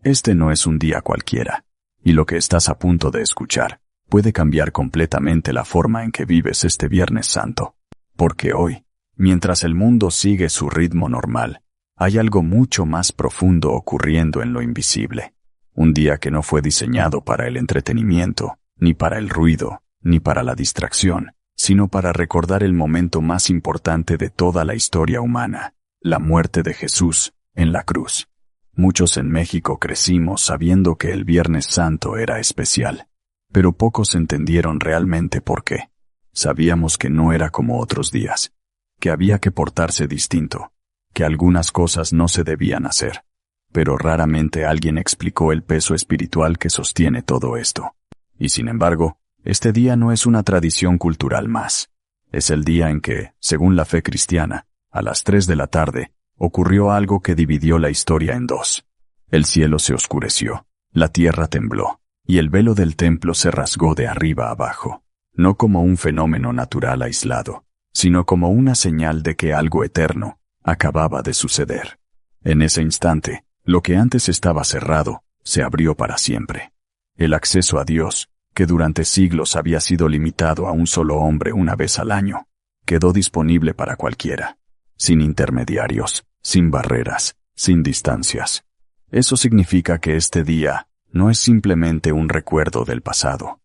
Este no es un día cualquiera, y lo que estás a punto de escuchar puede cambiar completamente la forma en que vives este Viernes Santo. Porque hoy, mientras el mundo sigue su ritmo normal, hay algo mucho más profundo ocurriendo en lo invisible. Un día que no fue diseñado para el entretenimiento, ni para el ruido, ni para la distracción, sino para recordar el momento más importante de toda la historia humana, la muerte de Jesús en la cruz. Muchos en México crecimos sabiendo que el Viernes Santo era especial, pero pocos entendieron realmente por qué. Sabíamos que no era como otros días, que había que portarse distinto, que algunas cosas no se debían hacer, pero raramente alguien explicó el peso espiritual que sostiene todo esto. Y sin embargo, este día no es una tradición cultural más. Es el día en que, según la fe cristiana, a las 3 de la tarde, ocurrió algo que dividió la historia en dos. El cielo se oscureció, la tierra tembló, y el velo del templo se rasgó de arriba abajo, no como un fenómeno natural aislado, sino como una señal de que algo eterno acababa de suceder. En ese instante, lo que antes estaba cerrado, se abrió para siempre. El acceso a Dios, que durante siglos había sido limitado a un solo hombre una vez al año, quedó disponible para cualquiera, sin intermediarios, sin barreras, sin distancias. Eso significa que este día no es simplemente un recuerdo del pasado.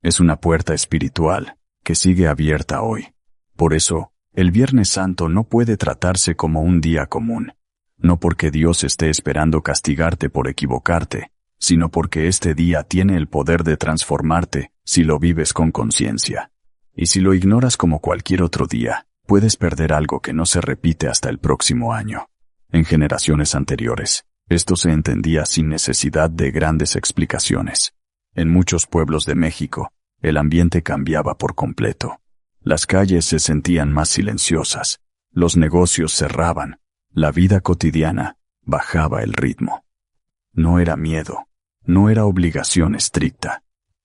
Es una puerta espiritual que sigue abierta hoy. Por eso, el Viernes Santo no puede tratarse como un día común. No porque Dios esté esperando castigarte por equivocarte, sino porque este día tiene el poder de transformarte si lo vives con conciencia. Y si lo ignoras como cualquier otro día, puedes perder algo que no se repite hasta el próximo año. En generaciones anteriores, esto se entendía sin necesidad de grandes explicaciones. En muchos pueblos de México, el ambiente cambiaba por completo. Las calles se sentían más silenciosas, los negocios cerraban, la vida cotidiana bajaba el ritmo. No era miedo, no era obligación estricta,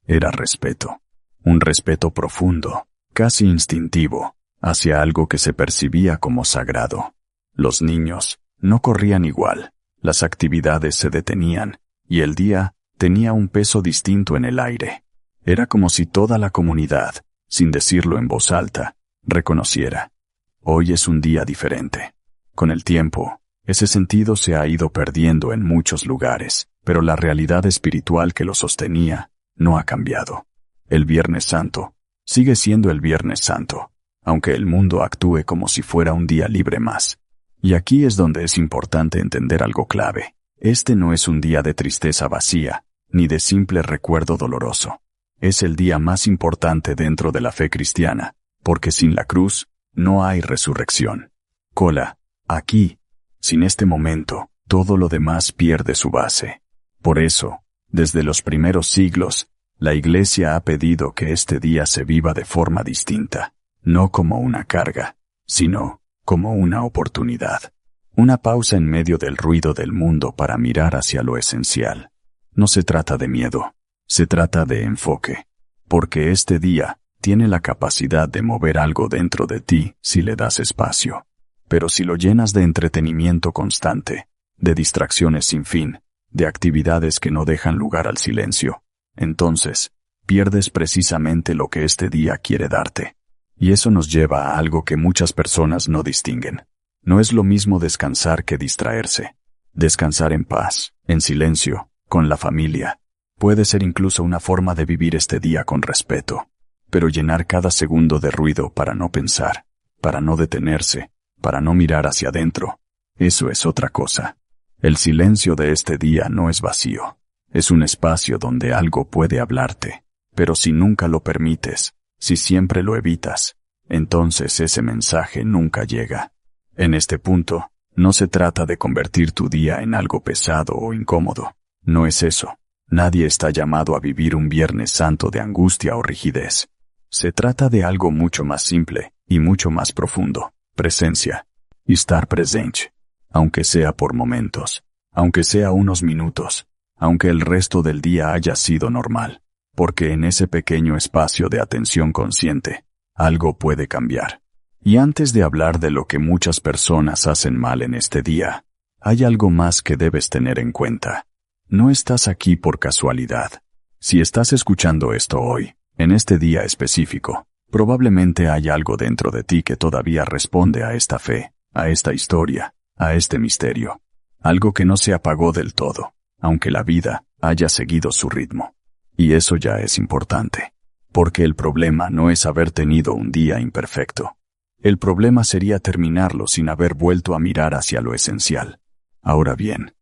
era respeto. Un respeto profundo, casi instintivo, hacia algo que se percibía como sagrado. Los niños no corrían igual, las actividades se detenían, y el día tenía un peso distinto en el aire. Era como si toda la comunidad, sin decirlo en voz alta, reconociera: hoy es un día diferente. Con el tiempo, ese sentido se ha ido perdiendo en muchos lugares, pero la realidad espiritual que lo sostenía no ha cambiado. El Viernes Santo sigue siendo el Viernes Santo, aunque el mundo actúe como si fuera un día libre más. Y aquí es donde es importante entender algo clave. Este no es un día de tristeza vacía, ni de simple recuerdo doloroso. Es el día más importante dentro de la fe cristiana, porque sin la cruz no hay resurrección. Aquí, sin este momento, todo lo demás pierde su base. Por eso, desde los primeros siglos, la Iglesia ha pedido que este día se viva de forma distinta, no como una carga, sino como una oportunidad. Una pausa en medio del ruido del mundo para mirar hacia lo esencial. No se trata de miedo, se trata de enfoque, porque este día tiene la capacidad de mover algo dentro de ti si le das espacio. Pero si lo llenas de entretenimiento constante, de distracciones sin fin, de actividades que no dejan lugar al silencio, entonces pierdes precisamente lo que este día quiere darte. Y eso nos lleva a algo que muchas personas no distinguen. No es lo mismo descansar que distraerse. Descansar en paz, en silencio, con la familia, puede ser incluso una forma de vivir este día con respeto. Pero llenar cada segundo de ruido para no pensar, para no detenerse, para no mirar hacia adentro, eso es otra cosa. El silencio de este día no es vacío. Es un espacio donde algo puede hablarte. Pero si nunca lo permites, si siempre lo evitas, entonces ese mensaje nunca llega. En este punto, no se trata de convertir tu día en algo pesado o incómodo. No es eso. Nadie está llamado a vivir un Viernes Santo de angustia o rigidez. Se trata de algo mucho más simple y mucho más profundo. Presencia. Y estar presente. Aunque sea por momentos, aunque sea unos minutos, aunque el resto del día haya sido normal. Porque en ese pequeño espacio de atención consciente, algo puede cambiar. Y antes de hablar de lo que muchas personas hacen mal en este día, hay algo más que debes tener en cuenta. No estás aquí por casualidad. Si estás escuchando esto hoy, en este día específico, probablemente hay algo dentro de ti que todavía responde a esta fe, a esta historia, a este misterio. Algo que no se apagó del todo, aunque la vida haya seguido su ritmo. Y eso ya es importante. Porque el problema no es haber tenido un día imperfecto. El problema sería terminarlo sin haber vuelto a mirar hacia lo esencial. Ahora bien,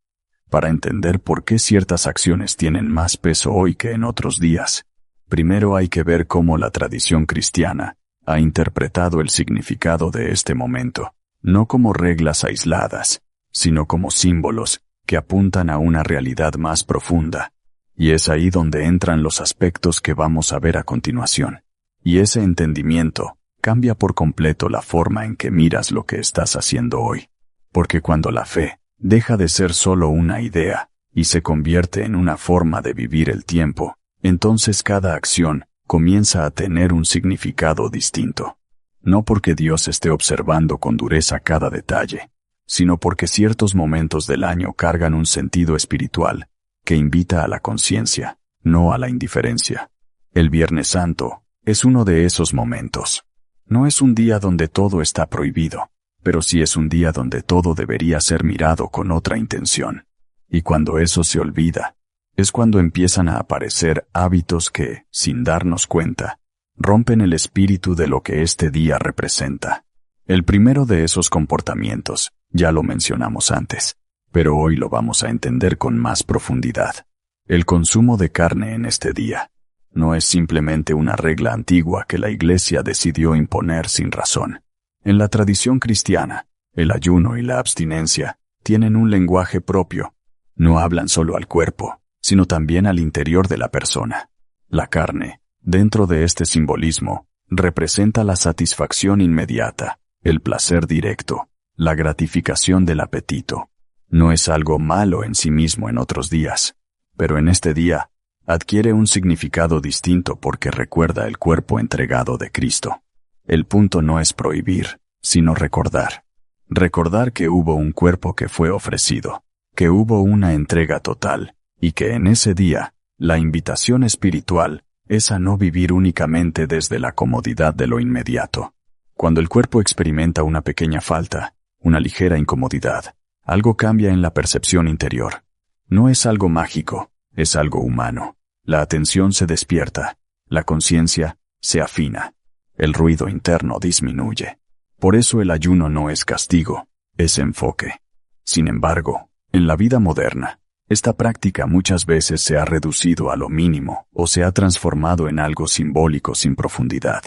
para entender por qué ciertas acciones tienen más peso hoy que en otros días, primero hay que ver cómo la tradición cristiana ha interpretado el significado de este momento, no como reglas aisladas, sino como símbolos que apuntan a una realidad más profunda. Y es ahí donde entran los aspectos que vamos a ver a continuación. Y ese entendimiento cambia por completo la forma en que miras lo que estás haciendo hoy. Porque cuando la fe deja de ser solo una idea y se convierte en una forma de vivir el tiempo, entonces cada acción comienza a tener un significado distinto. No porque Dios esté observando con dureza cada detalle, sino porque ciertos momentos del año cargan un sentido espiritual que invita a la conciencia, no a la indiferencia. El Viernes Santo es uno de esos momentos. No es un día donde todo está prohibido, pero sí es un día donde todo debería ser mirado con otra intención. Y cuando eso se olvida, es cuando empiezan a aparecer hábitos que, sin darnos cuenta, rompen el espíritu de lo que este día representa. El primero de esos comportamientos, ya lo mencionamos antes, pero hoy lo vamos a entender con más profundidad. El consumo de carne en este día no es simplemente una regla antigua que la Iglesia decidió imponer sin razón. En la tradición cristiana, el ayuno y la abstinencia tienen un lenguaje propio. No hablan solo al cuerpo, sino también al interior de la persona. La carne, dentro de este simbolismo, representa la satisfacción inmediata, el placer directo, la gratificación del apetito. No es algo malo en sí mismo en otros días, pero en este día adquiere un significado distinto porque recuerda el cuerpo entregado de Cristo. El punto no es prohibir, sino recordar. Recordar que hubo un cuerpo que fue ofrecido, que hubo una entrega total, y que en ese día, la invitación espiritual es a no vivir únicamente desde la comodidad de lo inmediato. Cuando el cuerpo experimenta una pequeña falta, una ligera incomodidad, algo cambia en la percepción interior. No es algo mágico, es algo humano. La atención se despierta, la conciencia se afina. El ruido interno disminuye. Por eso el ayuno no es castigo, es enfoque. Sin embargo, en la vida moderna, esta práctica muchas veces se ha reducido a lo mínimo o se ha transformado en algo simbólico sin profundidad.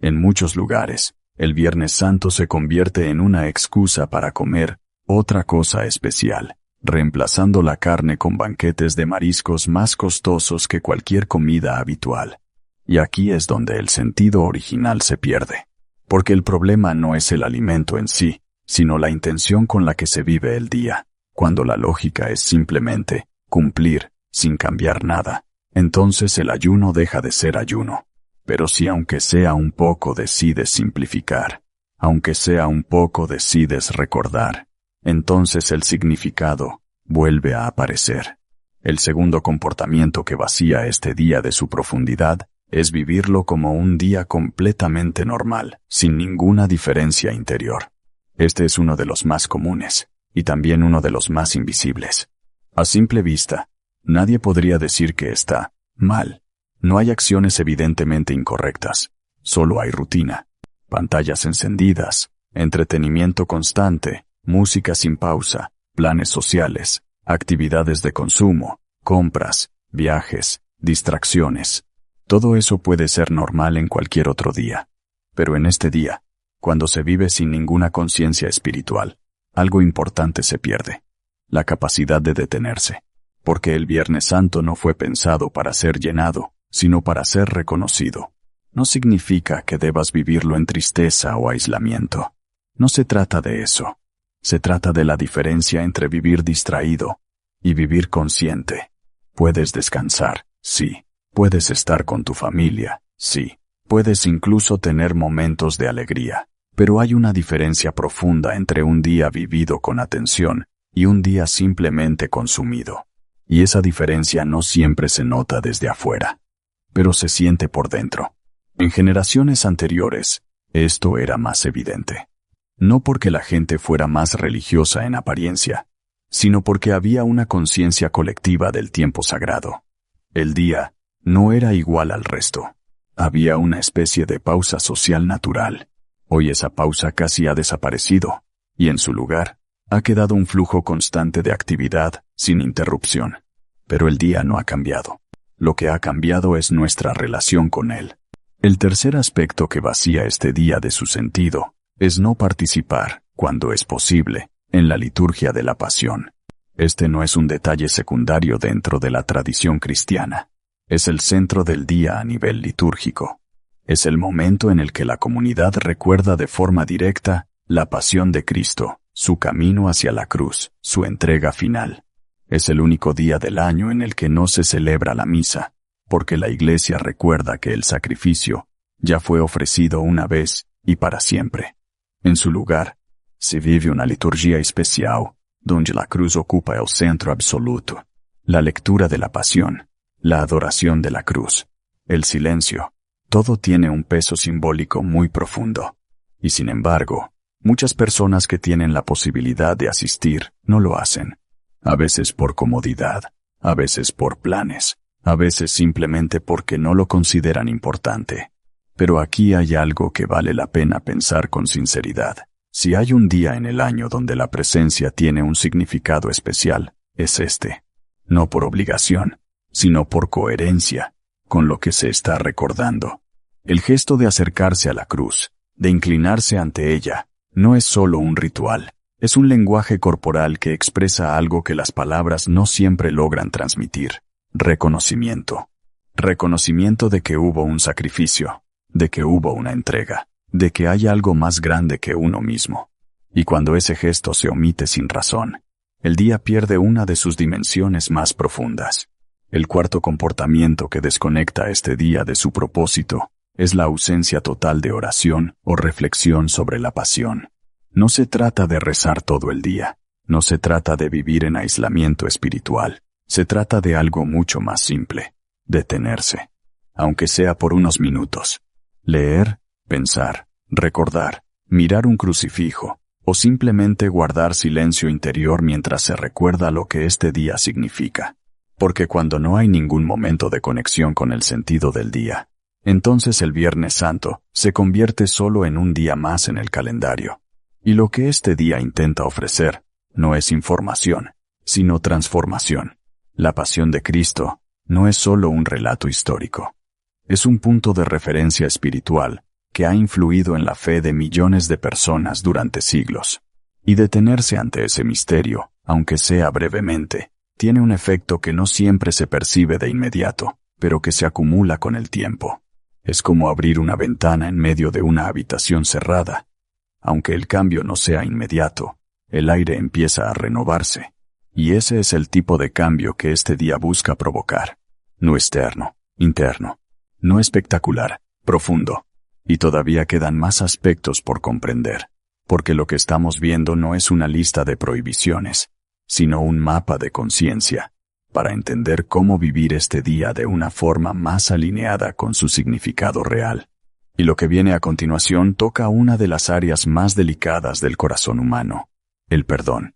En muchos lugares, el Viernes Santo se convierte en una excusa para comer otra cosa especial, reemplazando la carne con banquetes de mariscos más costosos que cualquier comida habitual. Y aquí es donde el sentido original se pierde. Porque el problema no es el alimento en sí, sino la intención con la que se vive el día. Cuando la lógica es simplemente cumplir, sin cambiar nada, entonces el ayuno deja de ser ayuno. Pero si aunque sea un poco decides simplificar, aunque sea un poco decides recordar, entonces el significado vuelve a aparecer. El segundo comportamiento que vacía este día de su profundidad es vivirlo como un día completamente normal, sin ninguna diferencia interior. Este es uno de los más comunes, y también uno de los más invisibles. A simple vista, nadie podría decir que está mal. No hay acciones evidentemente incorrectas, solo hay rutina, pantallas encendidas, entretenimiento constante, música sin pausa, planes sociales, actividades de consumo, compras, viajes, distracciones. Todo eso puede ser normal en cualquier otro día. Pero en este día, cuando se vive sin ninguna conciencia espiritual, algo importante se pierde: la capacidad de detenerse. Porque el Viernes Santo no fue pensado para ser llenado, sino para ser reconocido. No significa que debas vivirlo en tristeza o aislamiento. No se trata de eso. Se trata de la diferencia entre vivir distraído y vivir consciente. Puedes descansar, sí. Puedes estar con tu familia, sí. Puedes incluso tener momentos de alegría. Pero hay una diferencia profunda entre un día vivido con atención y un día simplemente consumido. Y esa diferencia no siempre se nota desde afuera, pero se siente por dentro. En generaciones anteriores, esto era más evidente. No porque la gente fuera más religiosa en apariencia, sino porque había una conciencia colectiva del tiempo sagrado. El día no era igual al resto. Había una especie de pausa social natural. Hoy esa pausa casi ha desaparecido, y en su lugar, ha quedado un flujo constante de actividad, sin interrupción. Pero el día no ha cambiado. Lo que ha cambiado es nuestra relación con él. El tercer aspecto que vacía este día de su sentido es no participar, cuando es posible, en la liturgia de la Pasión. Este no es un detalle secundario dentro de la tradición cristiana. Es el centro del día a nivel litúrgico. Es el momento en el que la comunidad recuerda de forma directa la pasión de Cristo, su camino hacia la cruz, su entrega final. Es el único día del año en el que no se celebra la misa, porque la Iglesia recuerda que el sacrificio ya fue ofrecido una vez y para siempre. En su lugar, se vive una liturgia especial, donde la cruz ocupa el centro absoluto. La lectura de la pasión, la adoración de la cruz, el silencio, todo tiene un peso simbólico muy profundo. Y sin embargo, muchas personas que tienen la posibilidad de asistir no lo hacen. A veces por comodidad, a veces por planes, a veces simplemente porque no lo consideran importante. Pero aquí hay algo que vale la pena pensar con sinceridad. Si hay un día en el año donde la presencia tiene un significado especial, es este. No por obligación, sino por coherencia con lo que se está recordando. El gesto de acercarse a la cruz, de inclinarse ante ella, no es solo un ritual, es un lenguaje corporal que expresa algo que las palabras no siempre logran transmitir. Reconocimiento. Reconocimiento de que hubo un sacrificio, de que hubo una entrega, de que hay algo más grande que uno mismo. Y cuando ese gesto se omite sin razón, el día pierde una de sus dimensiones más profundas. El cuarto comportamiento que desconecta este día de su propósito es la ausencia total de oración o reflexión sobre la pasión. No se trata de rezar todo el día, no se trata de vivir en aislamiento espiritual, se trata de algo mucho más simple, detenerse, aunque sea por unos minutos. Leer, pensar, recordar, mirar un crucifijo, o simplemente guardar silencio interior mientras se recuerda lo que este día significa. Porque cuando no hay ningún momento de conexión con el sentido del día, entonces el Viernes Santo se convierte solo en un día más en el calendario. Y lo que este día intenta ofrecer no es información, sino transformación. La pasión de Cristo no es solo un relato histórico. Es un punto de referencia espiritual que ha influido en la fe de millones de personas durante siglos. Y detenerse ante ese misterio, aunque sea brevemente, tiene un efecto que no siempre se percibe de inmediato, pero que se acumula con el tiempo. Es como abrir una ventana en medio de una habitación cerrada. Aunque el cambio no sea inmediato, el aire empieza a renovarse. Y ese es el tipo de cambio que este día busca provocar. No externo, interno. No espectacular, profundo. Y todavía quedan más aspectos por comprender, porque lo que estamos viendo no es una lista de prohibiciones, sino un mapa de conciencia, para entender cómo vivir este día de una forma más alineada con su significado real. Y lo que viene a continuación toca una de las áreas más delicadas del corazón humano, el perdón.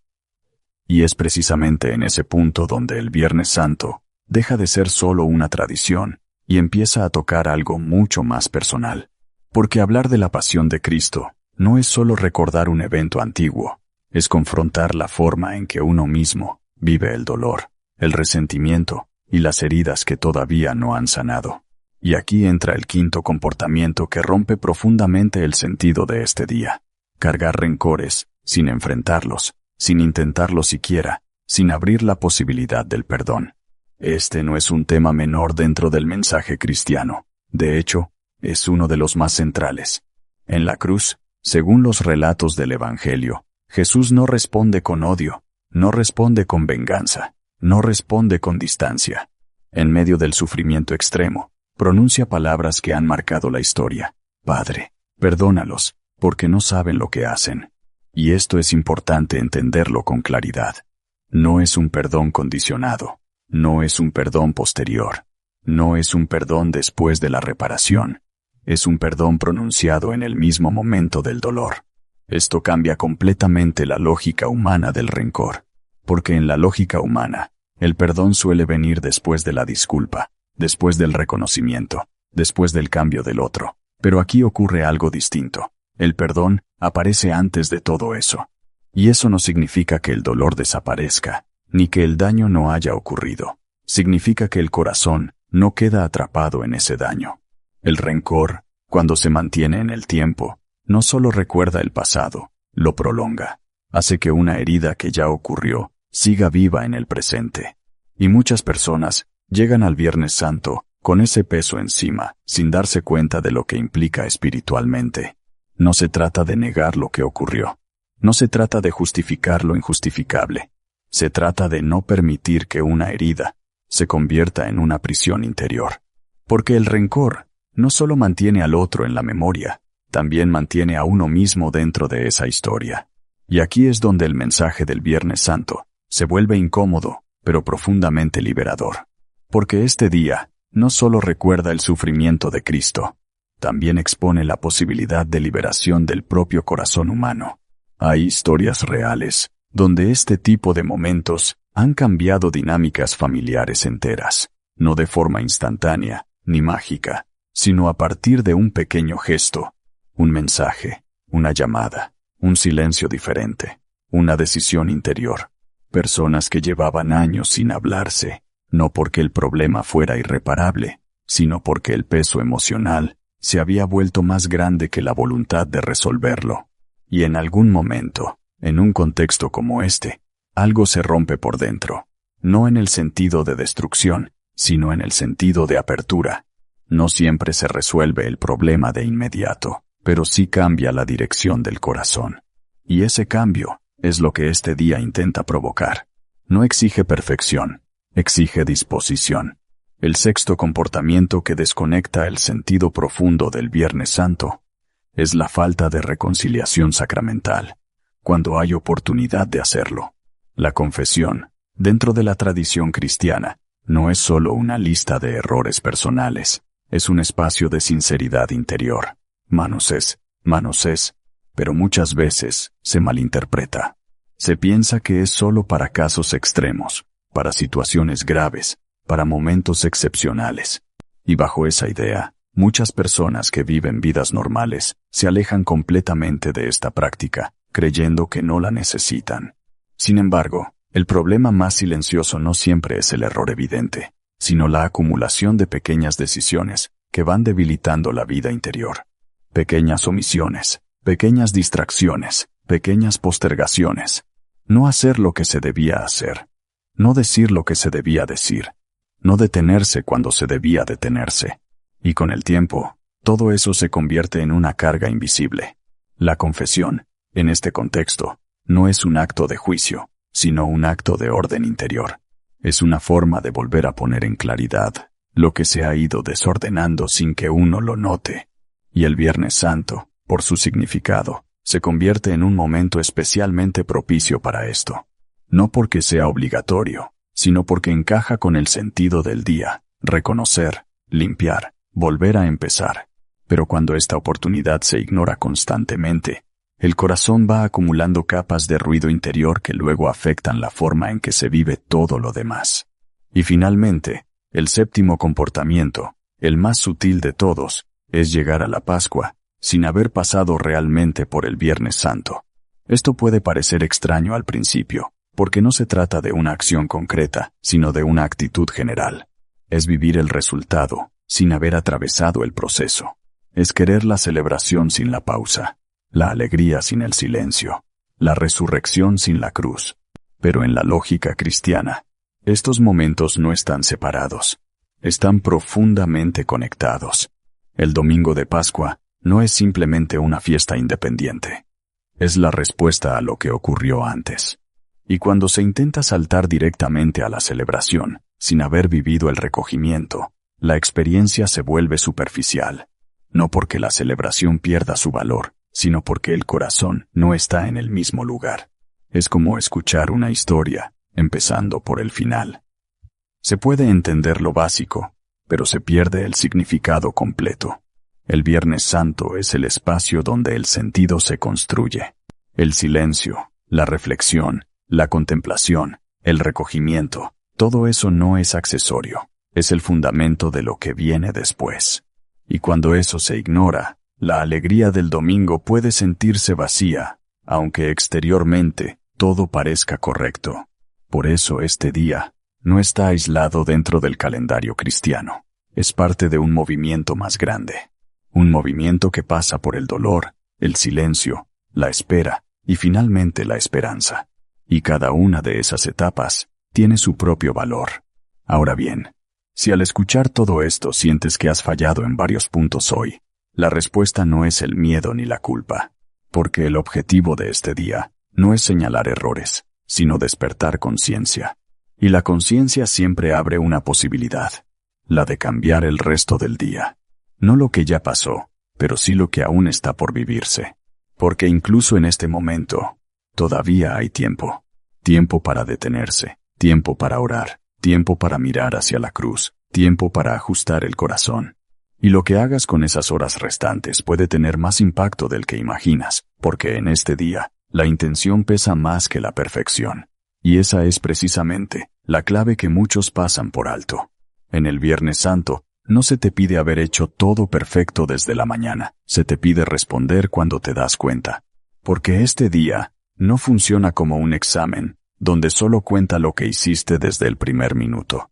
Y es precisamente en ese punto donde el Viernes Santo deja de ser solo una tradición y empieza a tocar algo mucho más personal. Porque hablar de la pasión de Cristo no es solo recordar un evento antiguo, es confrontar la forma en que uno mismo vive el dolor, el resentimiento y las heridas que todavía no han sanado. Y aquí entra el quinto comportamiento que rompe profundamente el sentido de este día. Cargar rencores, sin enfrentarlos, sin intentarlo siquiera, sin abrir la posibilidad del perdón. Este no es un tema menor dentro del mensaje cristiano. De hecho, es uno de los más centrales. En la cruz, según los relatos del Evangelio, Jesús no responde con odio, no responde con venganza, no responde con distancia. En medio del sufrimiento extremo, pronuncia palabras que han marcado la historia. Padre, perdónalos, porque no saben lo que hacen. Y esto es importante entenderlo con claridad. No es un perdón condicionado, No es un perdón posterior. No es un perdón después de la reparación. Es un perdón pronunciado en el mismo momento del dolor. Esto cambia completamente la lógica humana del rencor. Porque en la lógica humana, el perdón suele venir después de la disculpa, después del reconocimiento, después del cambio del otro. Pero aquí ocurre algo distinto. El perdón aparece antes de todo eso. Y eso no significa que el dolor desaparezca, ni que el daño no haya ocurrido. Significa que el corazón no queda atrapado en ese daño. El rencor, cuando se mantiene en el tiempo, no solo recuerda el pasado, lo prolonga. Hace que una herida que ya ocurrió siga viva en el presente. Y muchas personas llegan al Viernes Santo con ese peso encima, sin darse cuenta de lo que implica espiritualmente. No se trata de negar lo que ocurrió. No se trata de justificar lo injustificable. Se trata de no permitir que una herida se convierta en una prisión interior. Porque el rencor no solo mantiene al otro en la memoria, también mantiene a uno mismo dentro de esa historia. Y aquí es donde el mensaje del Viernes Santo se vuelve incómodo, pero profundamente liberador. Porque este día no solo recuerda el sufrimiento de Cristo, también expone la posibilidad de liberación del propio corazón humano. Hay historias reales, donde este tipo de momentos han cambiado dinámicas familiares enteras, no de forma instantánea, ni mágica, sino a partir de un pequeño gesto, un mensaje, una llamada, un silencio diferente, una decisión interior. Personas que llevaban años sin hablarse, no porque el problema fuera irreparable, sino porque el peso emocional se había vuelto más grande que la voluntad de resolverlo. Y en algún momento, en un contexto como este, algo se rompe por dentro, no en el sentido de destrucción, sino en el sentido de apertura. No siempre se resuelve el problema de inmediato, pero sí cambia la dirección del corazón. Y ese cambio es lo que este día intenta provocar. No exige perfección, exige disposición. El sexto comportamiento que desconecta el sentido profundo del Viernes Santo es la falta de reconciliación sacramental, cuando hay oportunidad de hacerlo. La confesión, dentro de la tradición cristiana, no es solo una lista de errores personales, es un espacio de sinceridad interior. Manos es, pero muchas veces se malinterpreta. Se piensa que es solo para casos extremos, para situaciones graves, para momentos excepcionales. Y bajo esa idea, muchas personas que viven vidas normales se alejan completamente de esta práctica, creyendo que no la necesitan. Sin embargo, el problema más silencioso no siempre es el error evidente, sino la acumulación de pequeñas decisiones que van debilitando la vida interior. Pequeñas omisiones, pequeñas distracciones, pequeñas postergaciones. No hacer lo que se debía hacer. No decir lo que se debía decir. No detenerse cuando se debía detenerse. Y con el tiempo, todo eso se convierte en una carga invisible. La confesión, en este contexto, no es un acto de juicio, sino un acto de orden interior. Es una forma de volver a poner en claridad lo que se ha ido desordenando sin que uno lo note. Y el Viernes Santo, por su significado, se convierte en un momento especialmente propicio para esto. No porque sea obligatorio, sino porque encaja con el sentido del día, reconocer, limpiar, volver a empezar. Pero cuando esta oportunidad se ignora constantemente, el corazón va acumulando capas de ruido interior que luego afectan la forma en que se vive todo lo demás. Y finalmente, el séptimo comportamiento, el más sutil de todos, es llegar a la Pascua, sin haber pasado realmente por el Viernes Santo. Esto puede parecer extraño al principio, porque no se trata de una acción concreta, sino de una actitud general. Es vivir el resultado, sin haber atravesado el proceso. Es querer la celebración sin la pausa, la alegría sin el silencio, la resurrección sin la cruz. Pero en la lógica cristiana, estos momentos no están separados, están profundamente conectados. El domingo de Pascua no es simplemente una fiesta independiente. Es la respuesta a lo que ocurrió antes. Y cuando se intenta saltar directamente a la celebración, sin haber vivido el recogimiento, la experiencia se vuelve superficial. No porque la celebración pierda su valor, sino porque el corazón no está en el mismo lugar. Es como escuchar una historia, empezando por el final. Se puede entender lo básico, pero se pierde el significado completo. El Viernes Santo es el espacio donde el sentido se construye. El silencio, la reflexión, la contemplación, el recogimiento, todo eso no es accesorio, es el fundamento de lo que viene después. Y cuando eso se ignora, la alegría del domingo puede sentirse vacía, aunque exteriormente todo parezca correcto. Por eso este día no está aislado dentro del calendario cristiano. Es parte de un movimiento más grande. Un movimiento que pasa por el dolor, el silencio, la espera y finalmente la esperanza. Y cada una de esas etapas tiene su propio valor. Ahora bien, si al escuchar todo esto sientes que has fallado en varios puntos hoy, la respuesta no es el miedo ni la culpa, porque el objetivo de este día no es señalar errores, sino despertar conciencia. Y la conciencia siempre abre una posibilidad, la de cambiar el resto del día. No lo que ya pasó, pero sí lo que aún está por vivirse. Porque incluso en este momento, todavía hay tiempo. Tiempo para detenerse, tiempo para orar, tiempo para mirar hacia la cruz, tiempo para ajustar el corazón. Y lo que hagas con esas horas restantes puede tener más impacto del que imaginas, porque en este día, la intención pesa más que la perfección. Y esa es precisamente la clave que muchos pasan por alto. En el Viernes Santo, no se te pide haber hecho todo perfecto desde la mañana, se te pide responder cuando te das cuenta. Porque este día no funciona como un examen, donde solo cuenta lo que hiciste desde el primer minuto.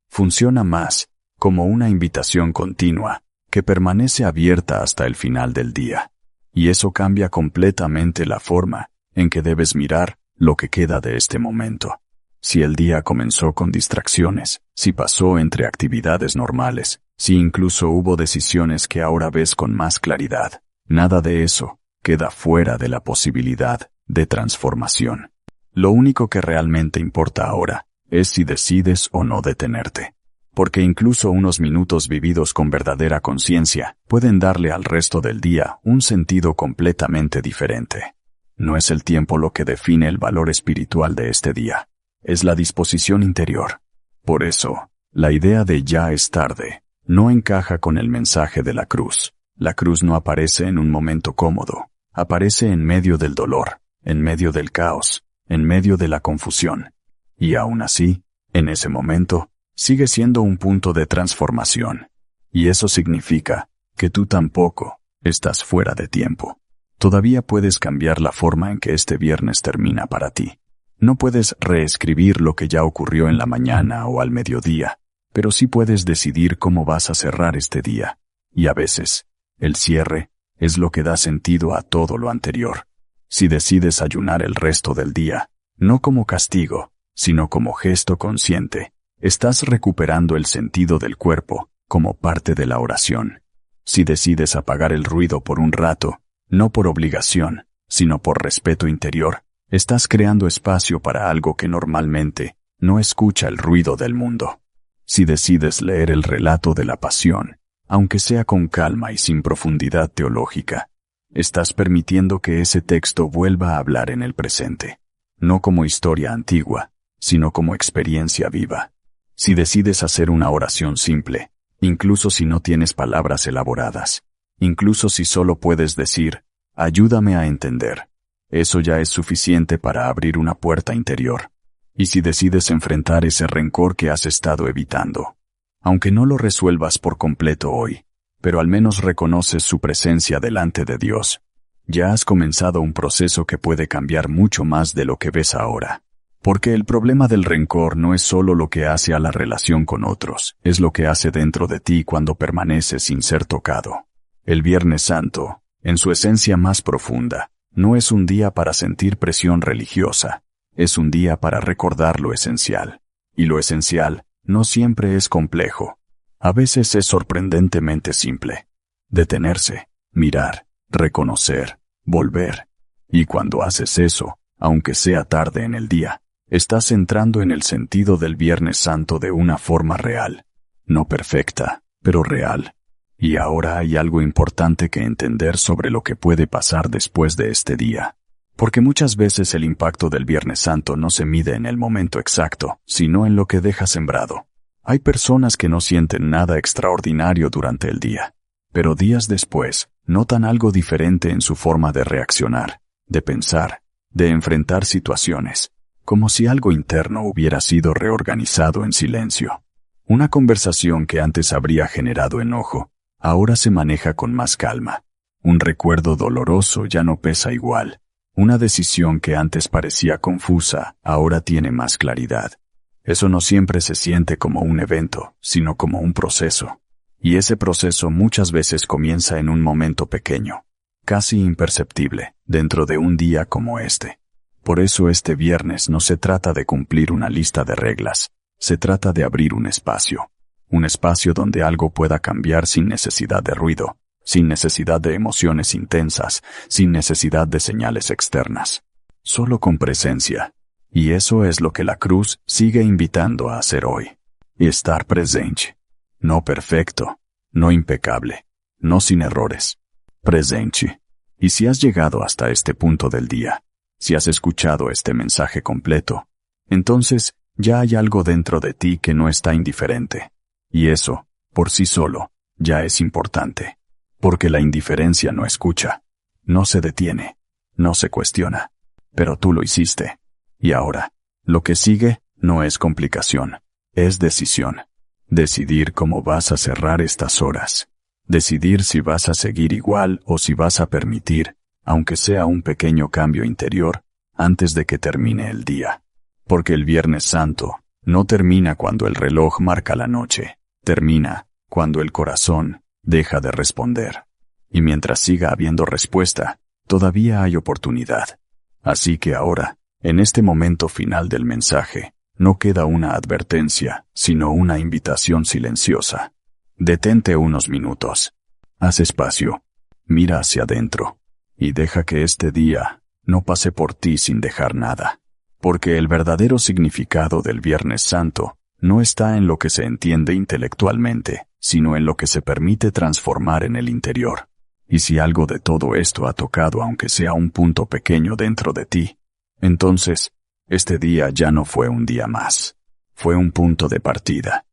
Funciona más como una invitación continua, que permanece abierta hasta el final del día. Y eso cambia completamente la forma en que debes mirar lo que queda de este momento. Si el día comenzó con distracciones, si pasó entre actividades normales, si incluso hubo decisiones que ahora ves con más claridad, nada de eso queda fuera de la posibilidad de transformación. Lo único que realmente importa ahora es si decides o no detenerte. Porque incluso unos minutos vividos con verdadera conciencia pueden darle al resto del día un sentido completamente diferente. No es el tiempo lo que define el valor espiritual de este día. Es la disposición interior. Por eso, la idea de ya es tarde no encaja con el mensaje de la cruz. La cruz no aparece en un momento cómodo, aparece en medio del dolor, en medio del caos, en medio de la confusión. Y aún así, en ese momento, sigue siendo un punto de transformación. Y eso significa que tú tampoco estás fuera de tiempo. Todavía puedes cambiar la forma en que este viernes termina para ti. No puedes reescribir lo que ya ocurrió en la mañana o al mediodía, pero sí puedes decidir cómo vas a cerrar este día. Y a veces, el cierre es lo que da sentido a todo lo anterior. Si decides ayunar el resto del día, no como castigo, sino como gesto consciente, estás recuperando el sentido del cuerpo como parte de la oración. Si decides apagar el ruido por un rato, no por obligación, sino por respeto interior, estás creando espacio para algo que normalmente no escucha el ruido del mundo. Si decides leer el relato de la pasión, aunque sea con calma y sin profundidad teológica, estás permitiendo que ese texto vuelva a hablar en el presente, no como historia antigua, sino como experiencia viva. Si decides hacer una oración simple, incluso si no tienes palabras elaboradas, incluso si solo puedes decir, ayúdame a entender, eso ya es suficiente para abrir una puerta interior. Y si decides enfrentar ese rencor que has estado evitando, aunque no lo resuelvas por completo hoy, pero al menos reconoces su presencia delante de Dios, ya has comenzado un proceso que puede cambiar mucho más de lo que ves ahora. Porque el problema del rencor no es solo lo que hace a la relación con otros, es lo que hace dentro de ti cuando permaneces sin ser tocado. El Viernes Santo, en su esencia más profunda, no es un día para sentir presión religiosa, es un día para recordar lo esencial. Y lo esencial no siempre es complejo. A veces es sorprendentemente simple. Detenerse, mirar, reconocer, volver. Y cuando haces eso, aunque sea tarde en el día, estás entrando en el sentido del Viernes Santo de una forma real. No perfecta, pero real. Y ahora hay algo importante que entender sobre lo que puede pasar después de este día. Porque muchas veces el impacto del Viernes Santo no se mide en el momento exacto, sino en lo que deja sembrado. Hay personas que no sienten nada extraordinario durante el día, pero días después notan algo diferente en su forma de reaccionar, de pensar, de enfrentar situaciones, como si algo interno hubiera sido reorganizado en silencio. Una conversación que antes habría generado enojo, ahora se maneja con más calma. Un recuerdo doloroso ya no pesa igual. Una decisión que antes parecía confusa, ahora tiene más claridad. Eso no siempre se siente como un evento, sino como un proceso. Y ese proceso muchas veces comienza en un momento pequeño, casi imperceptible, dentro de un día como este. Por eso este viernes no se trata de cumplir una lista de reglas, se trata de abrir un espacio donde algo pueda cambiar sin necesidad de ruido, sin necesidad de emociones intensas, sin necesidad de señales externas. Solo con presencia. Y eso es lo que la cruz sigue invitando a hacer hoy. Estar presente. No perfecto, no impecable, no sin errores. Presente. Y si has llegado hasta este punto del día, si has escuchado este mensaje completo, entonces ya hay algo dentro de ti que no está indiferente. Y eso, por sí solo, ya es importante. Porque la indiferencia no escucha, no se detiene, no se cuestiona. Pero tú lo hiciste. Y ahora, lo que sigue no es complicación, es decisión. Decidir cómo vas a cerrar estas horas. Decidir si vas a seguir igual o si vas a permitir, aunque sea un pequeño cambio interior, antes de que termine el día. Porque el Viernes Santo no termina cuando el reloj marca la noche, termina cuando el corazón deja de responder. Y mientras siga habiendo respuesta, todavía hay oportunidad. Así que ahora, en este momento final del mensaje, no queda una advertencia, sino una invitación silenciosa. Detente unos minutos. Haz espacio. Mira hacia adentro. Y deja que este día no pase por ti sin dejar nada. Porque el verdadero significado del Viernes Santo no está en lo que se entiende intelectualmente, sino en lo que se permite transformar en el interior. Y si algo de todo esto ha tocado aunque sea un punto pequeño dentro de ti, entonces, este día ya no fue un día más. Fue un punto de partida.